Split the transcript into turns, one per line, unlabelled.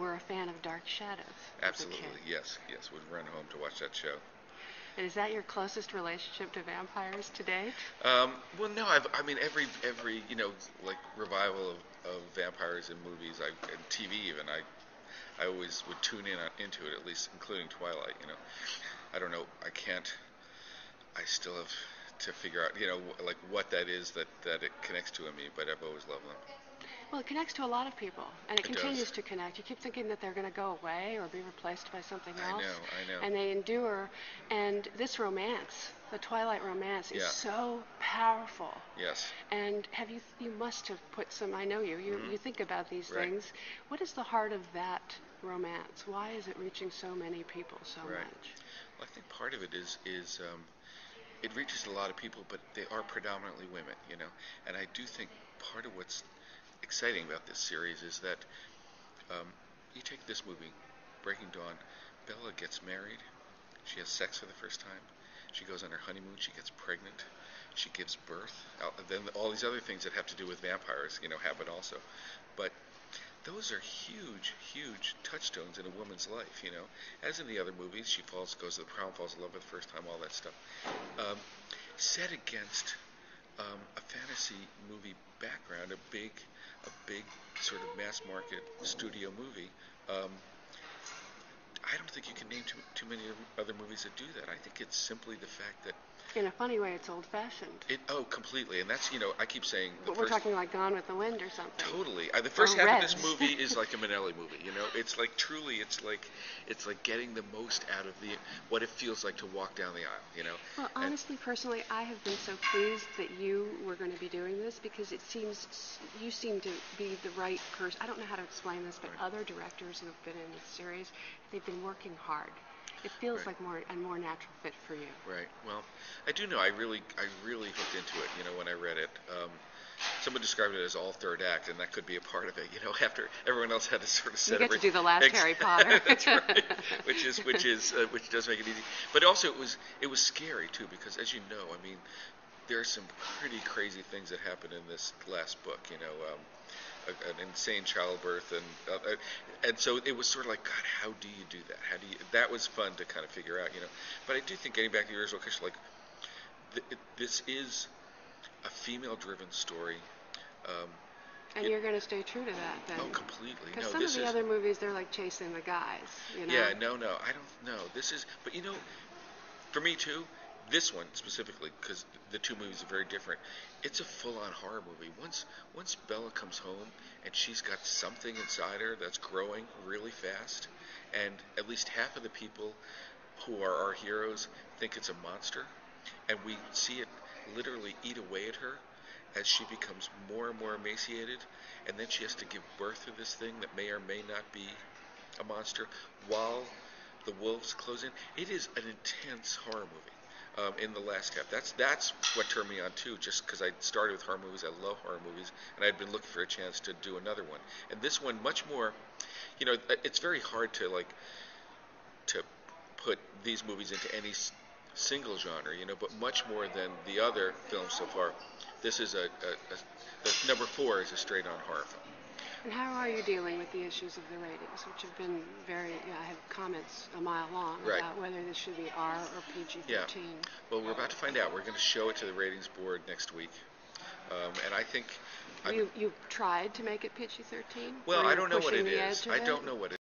were a fan of Dark Shadows as a
Absolutely,
kid.
yes, yes. Would run home to watch that show.
And is that your closest relationship to vampires to date?
Well, no, I mean, every like revival of vampires in movies, and TV even, I always would tune into it, at least including Twilight. I don't know, I can't. I still have to figure out, like what that is that it connects to in me, but I've always loved them.
Well, it connects to a lot of people, and it
It does.
continues to connect. You keep thinking that they're going to go away or be replaced by something
I
else,
know, I know.
and they endure. And this romance, the Twilight romance, is
Yeah.
so powerful.
Yes.
And you must have put some. I know you think about these
Right.
things. What is the heart of that romance? Why is it reaching so many people so
Right.
much?
Well, I think part of it is it reaches a lot of people, but they are predominantly women. And I do think part of what's exciting about this series is that um, you take this movie, Breaking Dawn. Bella gets married. She has sex for the first time. She goes on her honeymoon. She gets pregnant. She gives birth. Then all these other things that have to do with vampires, happen also. But those are huge, huge touchstones in a woman's life. As in the other movies, she goes to the prom, falls in love for the first time, all that stuff. Um, Set against a fantasy movie background, a big sort of mass market studio movie. Um, I don't think you can name too many other movies that do that. I think it's simply the fact that
In a funny way, it's old-fashioned.
completely, and that's I keep saying the
But we're
first.
talking like Gone with the Wind or something.
Totally. The first
Or
half of this
Reds.
movie is like a Minnelli movie. It's like truly, it's like getting the most out of what it feels like to walk down the aisle.
Well,
And
honestly, personally, I have been so pleased that you were going to be doing this because you seem to be the right person. I don't know how to explain this, but
right,
other directors who have been in this series, they've been working hard. It feels
right,
like a more natural fit for you.
right. Well, I do know. I really hooked into it. When I read it. Someone described it as all third act, and that could be a part of it. After everyone else had to sort of
You
set
get to do the last Harry Potter.
That's right. Which does make it easy. But also it was scary too, because as you know, I mean, there are some pretty crazy things that happen in this last book. An insane childbirth, and so it was sort of like, God, how do you do that? That was fun to kind of figure out. But I do think, getting back to the original question, like this is a female-driven story. Um,
And
it,
you're going to stay true to that then.
oh, completely.
Because
No,
some of
this
the
is.
other movies, they're like chasing the guys.
Yeah, no, I don't know. This is, but for me too, this one specifically, because the two movies are very different. It's a full-on horror movie. Once Bella comes home and she's got something inside her that's growing really fast, and at least half of the people who are our heroes think it's a monster, and we see it literally eat away at her as she becomes more and more emaciated, and then she has to give birth to this thing that may or may not be a monster while the wolves close in. It is an intense horror movie. In the last half, that's what turned me on too. Just because I started with horror movies, I love horror movies, and I'd been looking for a chance to do another one. And this one, much more. It's very hard to put these movies into any single genre, but much more than the other films so far. This is the number four is a straight-on horror film.
And how are you dealing with the issues of the ratings, which have been I have comments a mile long
Right.
about whether this should be R or PG-13.
Yeah. Well, we're about to find out. We're going to show it to the ratings board next week, and I think.
You've tried to make it PG-13?
Well,
Or
I
you're
don't know what
pushing
it
the
is.
edge of
I
it?
don't know what it